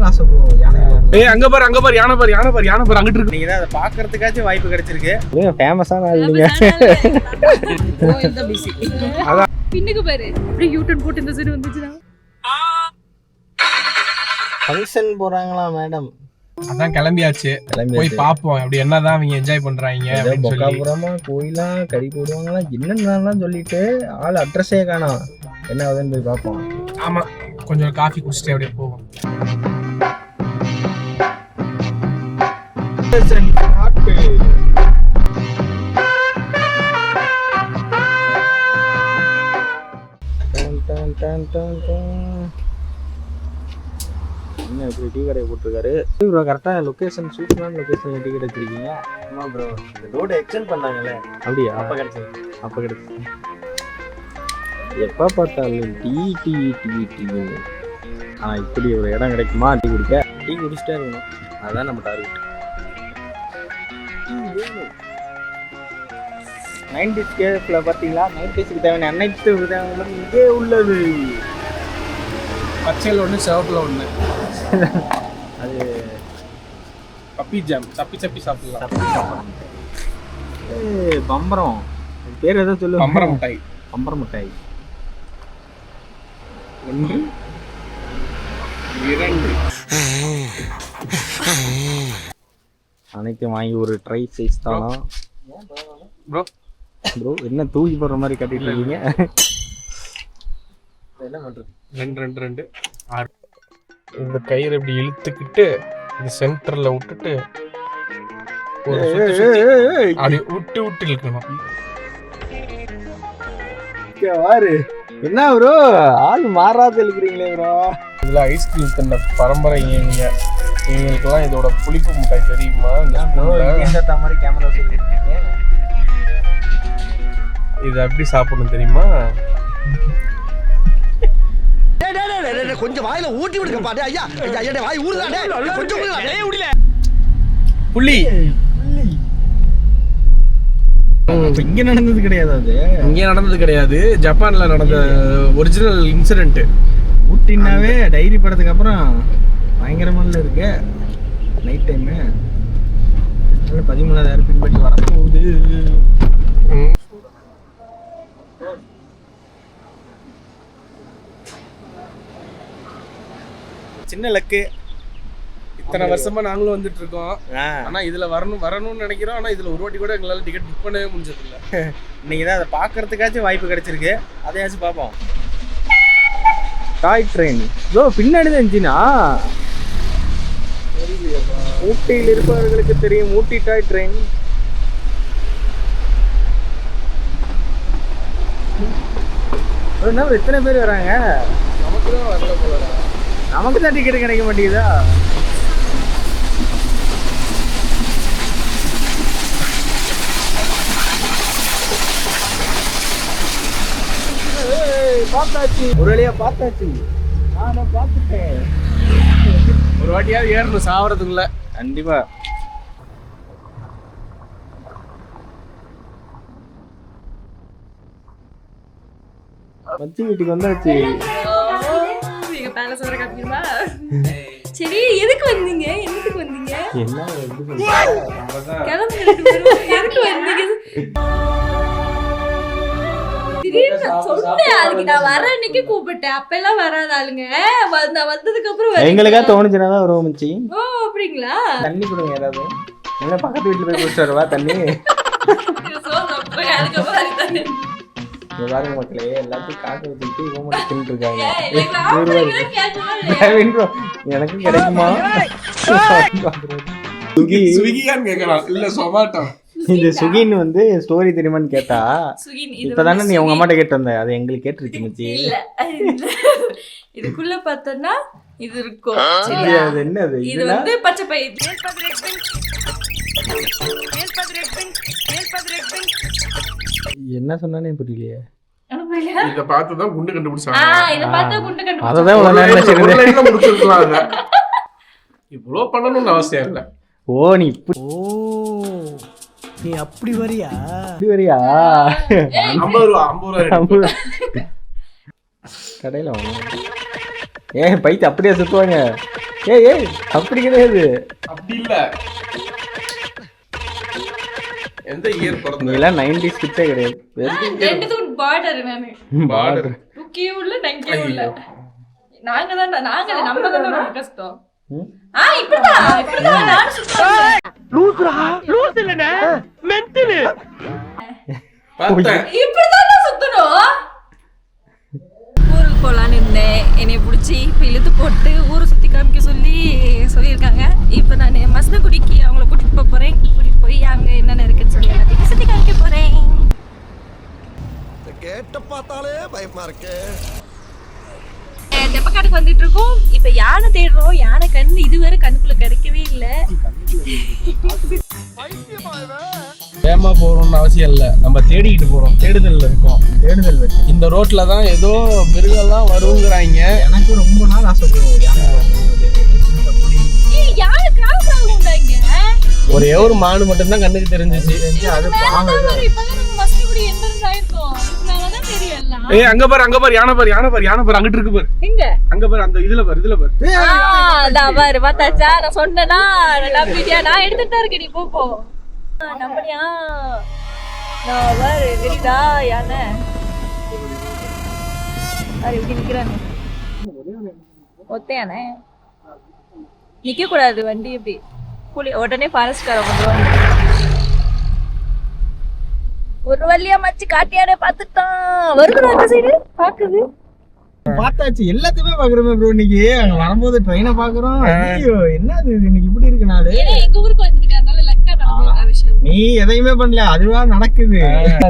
ஆசை ப்ரோ. அங்க பாரு யானை பாரு அங்கிட்டு இருக்கு. நீங்க தான் அதை பாக்குறதுக்காச்சும் வாய்ப்பு கிடைச்சிருக்கு. ஃபேமஸான ஆள் நீங்க. அதான் பின்னுக்கு பாரு அப்படியே யூ-டர்ன் போட்டு இந்த சைடு வந்துச்சுனா ஃபங்க்ஷன் போறாங்களா மேடம்? அதான் கிளம்பியாச்சு. போய் பாப்போம் அப்படி என்னதான் அவங்க என்ஜாய் பண்றாங்க அப்படின்னு சொல்லி. பொக்காபுரமா கோயிலா கறி போடுவாங்களா என்னென்னலாம் சொல்லிட்டு ஆள் அட்ரஸே காணோம். என்ன ஆகுதுன்னு போய் பார்ப்போம். ஆமா, கொஞ்சம் காஃபி குடிச்சிட்டு அப்படியே போவோம். என்ன இப்படி டீ கடை போட்டிருக்காரு ப்ரோ? கரெக்டாக லொக்கேஷன், சூப்பரான லொக்கேஷன் டீ கடை வச்சிருக்கீங்க. ஆமாம் ப்ரோ, இந்த ரோடு எக்ஸ்டெண்ட் பண்ணாங்கல்ல. அப்படியா? அப்போ கிடச்சி எப்போ பார்த்தாலும் டீ டீ டீ டீ. ஆனால் இப்படி ஒரு இடம் கிடைக்குமா டீ குடிக்க? டீ குடிச்சிட்டே இருக்கணும், அதுதான் நம்ம டார்கெட். 90s கேஃபில் பார்த்தீங்களா? 90ஸ்க்கு தேவையான அனைத்து விதங்களும் இங்கே உள்ளது. பச்சையில் ஒன்று, சிவப்பில் ஒன்று. அது பப்பி ஜாம், சப்பி சாப்பிடலாம். பம்பரம் பேர் எதோ சொல்லு. பம்பரம் மிட்டாய். பம்பரம் மிட்டாய் 1 2 அனைத்தையும் வாங்கி ஒரு ட்ரை சைஸ் தானா ப்ரோ? ப்ரோ என்ன தூக்கி போடுற மாதிரி கட்டிட்டு இருக்கீங்க? என்ன பண்றது? 2 6. இந்த கயிறு இப்படி இழுத்துக்கிட்டு இது சென்டர்ல விட்டுட்டு ஒரு அப்படி விட்டு இழுக்கணும். வாரு என்ன ப்ரோ ஆள் மாறாத இழுக்கிறீங்களே ப்ரோ. இதுல ஐஸ்கிரீம் தின்ன பரம்பரை இவங்களுக்கெல்லாம் இதோட புளிப்பு மிட்டாய் தெரியுமா? இந்த மாதிரி கேமரா சொல்லிருக்கீங்க. இது எப்படி சாப்பிடணும் தெரியுமா? கொஞ்சம் வாயில ஊட்டி விடுங்க பாரு. ஐயா ஐயா வாய் ஊறுதானே, கொஞ்சம் விடல. புள்ளி இங்க நடந்தது கிடையாது. அது இங்கே நடந்தது கிடையாது, ஜப்பான்ல நடந்த ஒரிஜினல் இன்சிடென்ட். ஊட்டினாவே டைரி படத்துக்கு அப்புறம் பயங்கரமான இருக்கு. நைட் டைமு 13,000 பின்பற்றி வரப்போகுது. சின்ன லக்கு. இத்தனை வருஷமா நாங்களும் வந்துட்டு இருக்கோம். ஆனா இதுல வரணும்னு நினைக்கிறோம். ஆனா இதுல ஒரு வாட்டி கூட எங்களால டிக்கெட் புக் பண்ணவே முடிஞ்சது இல்லை. இன்னைக்கு தான் அதை பார்க்கறதுக்காச்சும் வாய்ப்பு கிடைச்சிருக்கு, அதையாச்சும் பார்ப்போம். டாய் ட்ரெயின் ப்ரோ பின்னாடி தான் இருந்துச்சுன்னா ஊட்டியில் இருப்பவர்களுக்கு தெரியும். ஊட்டி டாய் ட்ரெயின். எத்தனை பேர் வராங்க? நமக்கு தான் வரல போல. நமக்கு தான் டிக்கெட் கிடைக்க மாட்டேங்குதா? பார்த்தாச்சு, ஒரு வழியா பார்த்தாச்சு. நான் பார்த்துட்டேன். ஒரு வாட்டியாவது ஏறணும் சாவறதுக்குள்ள. கண்டிப்பா. மச்சி வீட்டுக்கு வந்தாச்சு. நீங்க பேலஸ் வர காட்டுமா? சரி எதுக்கு வந்தீங்க? என்னத்துக்கு வந்தீங்க? என்ன எதுக்கு கிளம்பி எதுக்கு வந்தீங்க? திடீர்னு சொன்னேன், அதுக்கு நான் வர அன்னைக்கு கூப்பிட்டேன். அப்பெல்லாம் வராத ஆளுங்க. நான் வந்ததுக்கு அப்புறம் எங்களுக்கா தோணுச்சுன்னா தான் வருவோம் மச்சி. ஓ அப்படிங்களா? தண்ணி கொடுங்க யாராவது. என்ன பக்கத்து வீட்டுல போய் குடிச்சு வருவா தண்ணி. பாருங்க மக்களே, எல்லாத்தையும் காக்க வச்சுட்டு இவங்க மட்டும் தின்னுட்டு இருக்காங்க. எனக்கு கிடைக்குமா? ஸ்விக்கியான்னு கேட்கலாம், இல்ல சொமாட்டோ. இந்த சுகின்னு வந்து ஸ்டோரி தெரியுமான்னு கேட்டா, இப்பதானே நீ உங்க அம்மாட்ட கேட்டு வந்த, அது எங்களுக்கு கேட்டுருச்சு மச்சி. இதுக்குள்ள பார்த்தோம்னா இது இருக்கும். அது என்னது? இது வந்து பச்சை பயிர். என்ன சொன்னானே புரியலையே. இத பார்த்து தான் குண்டு கண்டுபிடிச்சாங்க. இத பார்த்தா குண்டு கண்டுபிடிச்சாங்க. அததான் ஒரு லைன்ல முடிச்சிருக்காங்க. இவ்ளோ பண்ணணும்னு அவசியம் இல்ல. ஓ நீ நீ அப்படி வரியா? இப்படி வரியா? 50 ரூபா கடையில பைத்து அப்படியே சுத்துவாங்க. ஏய் அப்படி கிடையாது. அப்படி இல்ல. எந்த இயர் பிறந்த? நீ எல்லாம் 90s கிட்டே கிடையாது. ரெண்டுத்துக்கும் பார்டர் நானு. பார்டர். 2K உள்ள 9K உள்ள. நாங்க நம்ம தான் ரொம்ப கஷ்டம். இப்படிதான் நான் சுத்தறேன். லூஸ் இல்லனே மென்டல். பார்த்தேன். இப்படிதான் சுத்தணும். ஊருக்கு போலான்னு இருந்தேன். என்னை பிடிச்சி இப்போ இழுத்து போட்டு ஊரை சுற்றி காமிக்க சொல்லியிருக்காங்க. இப்போ நான் மசனகுடிக்கு அவங்கள கூட்டிகிட்டு போகிறேன். கூட்டிகிட்டு போய் அங்கே என்னென்ன இருக்குன்னு சொல்லி எல்லாத்தையும் சுற்றி காமிக்க போகிறேன். கேட்ட பார்த்தாலே பயமா இருக்கு. தெப்பக்காட்டுக்கு வந்துட்டு இருக்கோம். இப்போ யானை தேடுறோம். யானை கண்ணு இதுவரை கண்ணுக்குள்ள கிடைக்கவே இல்லை. வேகமா போறோம்னு அவசியம் இல்ல, நம்ம தேடிக்கிட்டு போறோம். தேடுதல்ல இருக்கோம். தேடுதல் வச்சு இந்த ரோட்ல தான் ஏதோ மிருகம்லாம் வருங்கிறாங்க. எனக்கு ரொம்ப நாள் ஆசை போகும். யானை கிராஸ் ஆகும்டா இங்க. ஒரே ஒரு மாடு மட்டும் தான் கண்ணுக்கு தெரிஞ்சிச்சு. அது மசனகுடி எந்த ஆயிருக்கும். இதனாலதான் தெரியல. ஏய் அங்க பாரு யானை பாரு அங்கிட்டு இருக்கு பாரு. எங்க? அங்க பாரு அந்த இதுல பாரு. நான் பாரு பார்த்தாச்சா. நான் சொன்னேன்னா நம்பிட்டியா? நான் எடுத்துட்டு தான் இருக்கேன். நீ போ நம்பனியா? நான் பாரு தெரியுதா யானை எப்படி நிக்கிறாங்க. ஒத்தையானே நிக்க கூடாது வண்டி. எப்படி உடனே ஃபாரஸ்ட்கார வந்துருவாங்க. ஒரு வழியா மச்சி காட்டியானே பாத்துட்டான். வருது அந்த சைடு பாக்குது. பார்த்தாச்சு எல்லாத்தையுமே பாக்குறோமே ப்ரோ. இன்னைக்கு அங்க வரும்போது ட்ரெயினை பாக்குறோம். ஐயோ என்னது இது இன்னைக்கு இப்படி இருக்கு நாடு. எங்க ஊருக்கு வந்துருக்காங்க. லக்கா நடக்குற விஷயம். நீ எதையுமே பண்ணல, அதுவா நடக்குது.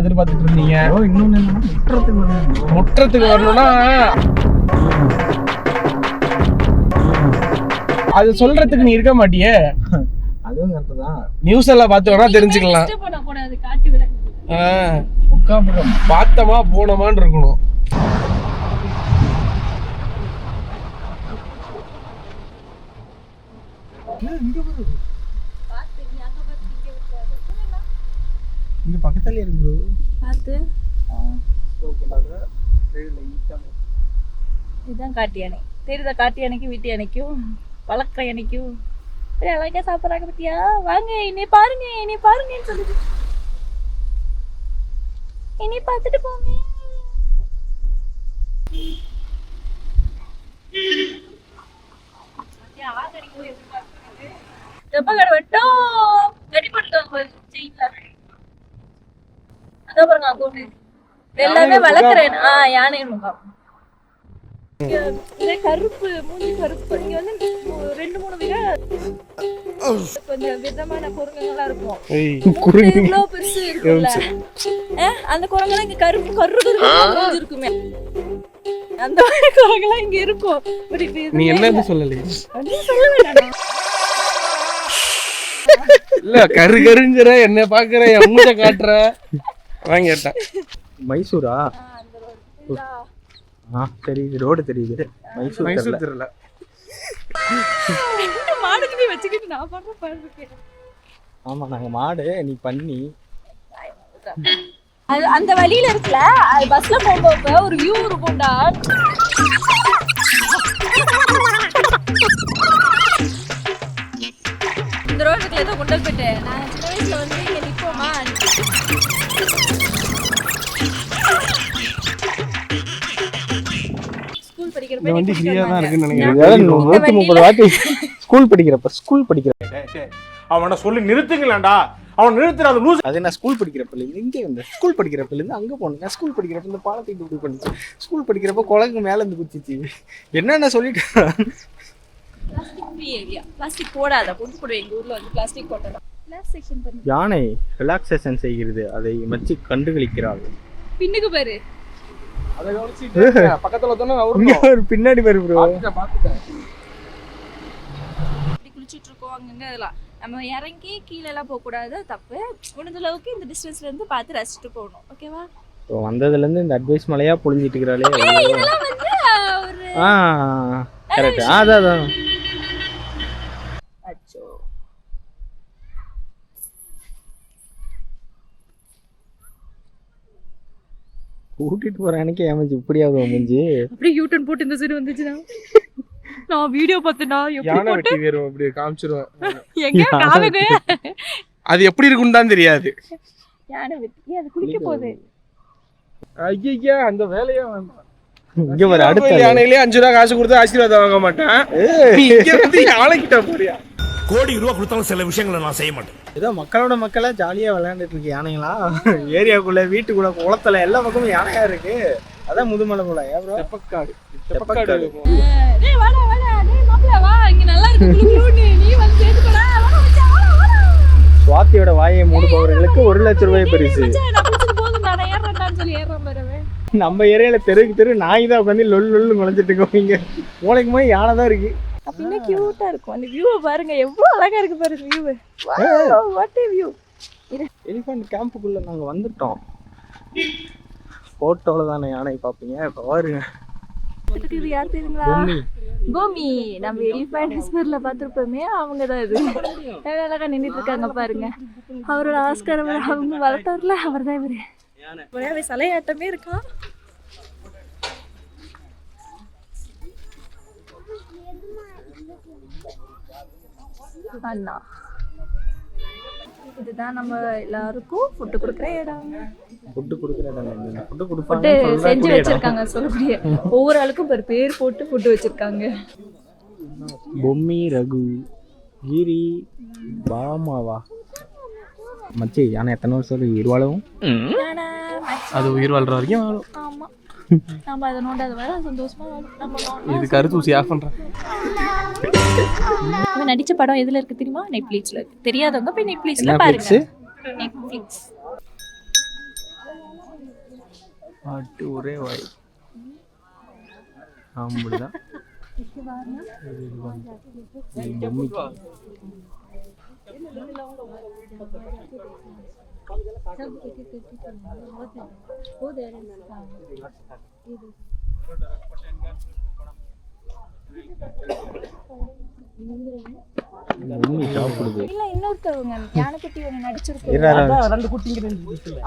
எதிர்பார்த்துட்டு இருந்தீங்க. இன்னொன்னு முற்றத்துக்கு வரணும்னா அது சொல்றதுக்கு நீ இருக்க மாட்டியே. அதுவும் கரெக்ட் தான். நியூஸ் எல்லாம் பார்த்து வேணா தெரிஞ்சுக்கலாம். காட்டு விளக்கு பார்த்தமா போனமான்னு இருக்கணும். இங்க பக்கத்துல இருக்கு பார்த்து. இதுதான் காட்டு யானை. தெரியுதா? காட்டு யானைக்கும் வீட்டு யானைக்கும் வளர்க்குற யானைக்கும் அழகா சாப்பிட்றாங்க பத்தியா? வாங்க என்னை பாருங்கன்னு சொல்லுது. என்னை பார்த்துட்டு போங்க. தெப்பக்கடை வெட்டும் ரெடி பண்ணிட்டு அதான் பாருங்க அக்கௌண்ட் எல்லாமே வளர்க்குறேன். யானை கருப்பு மூஞ்சி கருப்பு. இங்க வந்து 2-3 விதா கொஞ்சம் விதமான குரங்குகள்லாம் இருக்கும். இவ்வளோ பெருசு இருக்குல்ல, அந்த குரங்கெல்லாம் இங்க கருப்பு மூஞ்சி இருக்குமே. அந்த மாதிரி குரங்கெல்லாம் இங்க இருக்கும். நீ என்ன சொல்லலையே? சொல்ல வேண்டாம். இல்ல கருங்கிற என்ன பாக்குற என் மூஞ்ச காட்டுற வாங்கிட்டேன். மைசூரா? தெரியுது, ரோடு தெரியுது. மைசூர் தெரியல. மாடுக்கு நீ வச்சுக்கிட்டு நான் பாருக்கேன். ஆமா நாங்க மாடு, நீ பண்ணி அந்த வழியில இருக்குல்ல, அது பஸ்ல போகும்போது ஒரு வியூ இருக்கும்டா. இந்த ரோடுக்குள்ள ஏதோ கொண்டு போயிட்டேன். நான் சின்ன வயசுல வந்து இங்க நிப்போமா. ஸ்கூல் படிக்கிறப்ப வண்டி ஃப்ரீயா தான் இருக்குன்னு நினைக்கிறேன். 130 வாட்டி ஸ்கூல் படிக்கிறப்ப அவனை சொல்லி நிறுத்துங்களேன்டா. அவன் நிறுத்துறாது லூஸ். அது நான் ஸ்கூல் படிக்கிறப்ப இங்கே இந்த ஸ்கூல் படிக்கிறப்பலேருந்து அங்கே போனேன். நான் ஸ்கூல் படிக்கிறப்ப இந்த பாலத்தை இப்படி பண்ணிச்சு. ஸ்கூல் படிக்கிறப்ப குழந்தைங்க மேலே இருந்து குச்சிச்சு. என்னென்ன சொல்லிட்டு பிளாஸ்டிக் போடாத கொண்டு போடுவேன். எங்க ஊர்ல வந்து பிளாஸ்டிக் போட்டா ரிலாக்ஸேஷன் பண்ணு. யானை ரிலாக்ஸேஷன் செய்கிறது, அதை மச்சி கண்டுகளிக்கிறாள். பின்னுக்கு பாரு, அத கவனிச்சிட்டு பக்கத்துல தான ஒரு பின்னாடி பாரு ப்ரோ. பாத்துட்டேன். இப்படி குளிச்சிட்டு இருக்கோம் அங்கங்க. அதெல்லாம் நம்ம இறங்கி கீழே எல்லாம் போக கூடாது, தப்பு. முடிஞ்ச அளவுக்கு இந்த டிஸ்டன்ஸ்ல இருந்து பார்த்து ரசிச்சுட்டு போகணும். ஓகேவா? வந்ததுல இருந்து இந்த அட்வைஸ் மலையா புழிஞ்சிட்டு இருக்கிறாளே. இதெல்லாம் வந்து ஒரு கரெக்ட். அதான் அச்சோ. கூட்டிட்டு போற அன்னைக்கு ஏமாச்சு இப்படியாவது முடிஞ்சு அப்படியே யூ டர்ன் போட்டு இந்த சைடு வந்துச்சுனா நான் வீடியோ பார்த்தேனா யானை வெட்டி வேறும் அப்படி காமிச்சிருவேன். எங்க காமிங்க. அது எப்படி இருக்குன்னு தான் தெரியாது. யானை வெட்டி அது குளிக்க போகுது. ஐயா அந்த வேலையா வேண்டாம். இங்க வர அடுத்த யானையிலே 5 ரூபா காசு கொடுத்து ஆசீர்வாதம் வாங்க மாட்டேன். இங்க வந்து யானை கிட்ட போறியா? கோடி ரூபா கொடுத்தாலும் சில விஷயங்களை நான் செய்ய மாட்டேன். ஏதோ மக்களோட மக்களா ஜாலியா விளையாண்டுட்டு இருக்கு யானைங்களா. ஏரியாக்குள்ள வீட்டுக்குள்ள குளத்துல எல்லா பக்கமும் யானையா இருக்கு. அதான் முதுமலை போல. தெப்பக்காடு. டேய் வாடா வாடா டேய் மாப்ள வா இங்க நல்லா இருக்கு குளுகுளுன்னு. நீ வந்து சேர்த்துடா. வாடா மச்சான் வாடா. சுவாத்தியோட வாயை மூடுபவர்களுக்கு 1 லட்சம் ரூபாய் பரிசு. மச்சான் நான் குளிச்சிட்டு போதும் நான் ஏறறேன்னு சொல்லி ஏறறேன் பாருவே. நம்ம ஏரியால தெரு நாய் தான் உட்காந்து லொல் லொல்னு குழஞ்சிட்டு இருக்கோம். இங்க மூளைக்கு போய் யானை தான் இருக்கு. அப்படின்னா கியூட்டா இருக்கும். அந்த வியூவை பாருங்க எவ்வளவு அழகா இருக்கு பாருங்க view. What a view. Elephant கேம்புக்குள்ள நாங்க வந்துட்டோம். போட்டோல தானே யானை பாப்பீங்க. இப்ப பாருங்க. இது யார் தெரியுங்களா? பூமி. நம்ம எலிஃபண்ட் ஹிஸ்பர்ல பார்த்திருப்போமே அவங்க தான் இது. அழகா நின்னுட்டு இருக்காங்க பாருங்க. அவரோட ஆஸ்கார் அவங்க வளர்த்தார்ல அவர் தான் இவரு. ஒரே சலையாட்டமே இருக்கா. அண்ணா இதுதான் நம்ம எல்லாருக்கும் ஃபுட்டு கொடுக்குற இடம். ஃபுட்டு செஞ்சு வச்சிருக்காங்க சொல்லக்கூடிய ஒவ்வொரு ஆளுக்கும் பேர் போட்டு ஃபுட்டு வச்சிருக்காங்க. பொம்மி ரகு கிரி பாமாவா மச்சி யானை எத்தனை வருஷம் உயிர் வாழும்? அது உயிர் வாழ்ற வரைக்கும் வாழும். ஆமா நம்ம அதை நோண்டாத வர சந்தோஷமா நம்ம இது கருத்தூசி ஆஃப் பண்றேன். இவன் நடிச்ச படம் எதுல இருக்கு தெரியுமா? நெட்ஃபிளிக்ஸ்ல இருக்கு. தெரியாதவங்க போய் நெட்ஃபிளிக்ஸ்ல பாருங்க. நெட்ஃபிளிக்ஸ் பாட்டு ஒரே வாய் ஆம்புதான். இல்ல இன்னொருத்தவங்க யானைக்குட்டி ஒண்ணு நடிச்சிருக்காங்க. 2 குட்டிங்க.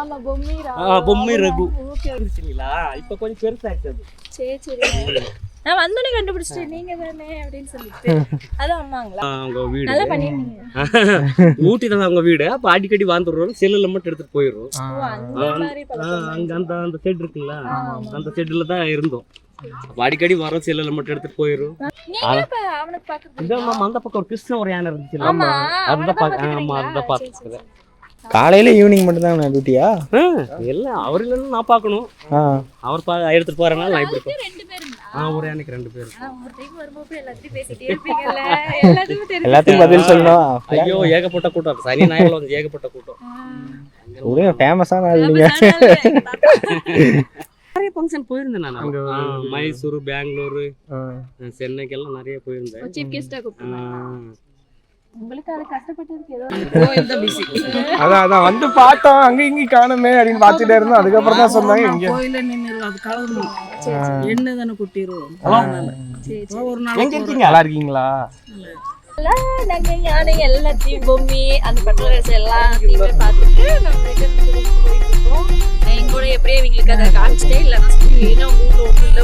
ஆமா பொம்மிரா. பொம்மை ரகு. ஓகே சரிங்களா? இப்ப கொஞ்சம் பெருசாயிடுச்சு. சரி நான் வந்தோடனே கண்டுபிடிச்சிட்டேன் நீங்க தானே அப்படின்னு சொல்லிட்டு. அது அம்மாங்களா? அவங்க வீடு நல்லா பண்ணிருந்தீங்க. ஊட்டி தான் அவங்க வீடு. அப்ப அடிக்கடி வந்துடுறோம். செல்லுல மட்டும் எடுத்துட்டு போயிடுறோம். அங்க அந்த செட் இருக்குங்களா? அந்த செட்ல தான் இருந்தோம். அப்ப அடிக்கடி வரோம். செல்லுல மட்டும் எடுத்துட்டு போயிடும். அவனுக்கு பாக்குறது இந்த அந்த பக்கம் ஒரு கிருஷ்ண ஒரு யானை இருந்துச்சு. அதுதான் பாத்துக்கிறேன். காலையில ஈவினிங் மட்டும் தான் டியூட்டியா? எல்லாம் அவர் இல்லைன்னு நான் பார்க்கணும். அவர் எடுத்துட்டு போறனால நான் இப்படி 2 பேருங்களா? ஒரு யானைக்கு 2 பேர். ஒரு டைம் வரும்போது எல்லாத்தையும் பேசிட்டே இருப்பீங்கல்ல. எல்லாத்துக்கும் தெரியும். எல்லாத்துக்கும் பதில் சொல்லணும். ஐயோ ஏகப்பட்ட கூட்டம். சனி ஞாயிறு வந்து ஏகப்பட்ட கூட்டம். ஒரே ஃபேமஸான ஆள் நீங்க. நிறைய ஃபங்க்ஷன் போயிருந்தேன் நான். மைசூர், பெங்களூரு, சென்னைக்கெல்லாம் நிறைய போயிருந்தேன். சீஃப் கெஸ்டா கூப்பிட்டேன். உங்களுக்கு அது கஷ்டப்பட்டதுக்கு ஏதோ அதான் வந்து பார்த்தோம். அங்க இங்க காணுமே அப்படின்னு பார்த்துட்டே இருந்தோம். அதுக்கப்புறம் தான் சொன்னாங்க இங்க கோயில நின்று அது கலந்து என்ன தானே கொட்டிடுவோம். ஒரு நாள் எங்க இருக்கீங்க? நல்லா இருக்கீங்களா? நாங்க யானை எல்லாத்தையும் பொம்மி அந்த பட்டரஸ் எல்லாத்தையுமே பார்த்துட்டு நம்ம போயிட்டு இருக்கோம். எங்கூட எப்படியே இவங்களுக்கு அதை காமிச்சிட்டே இல்லைன்னா ஊர்ல ஒன்றும் இல்லை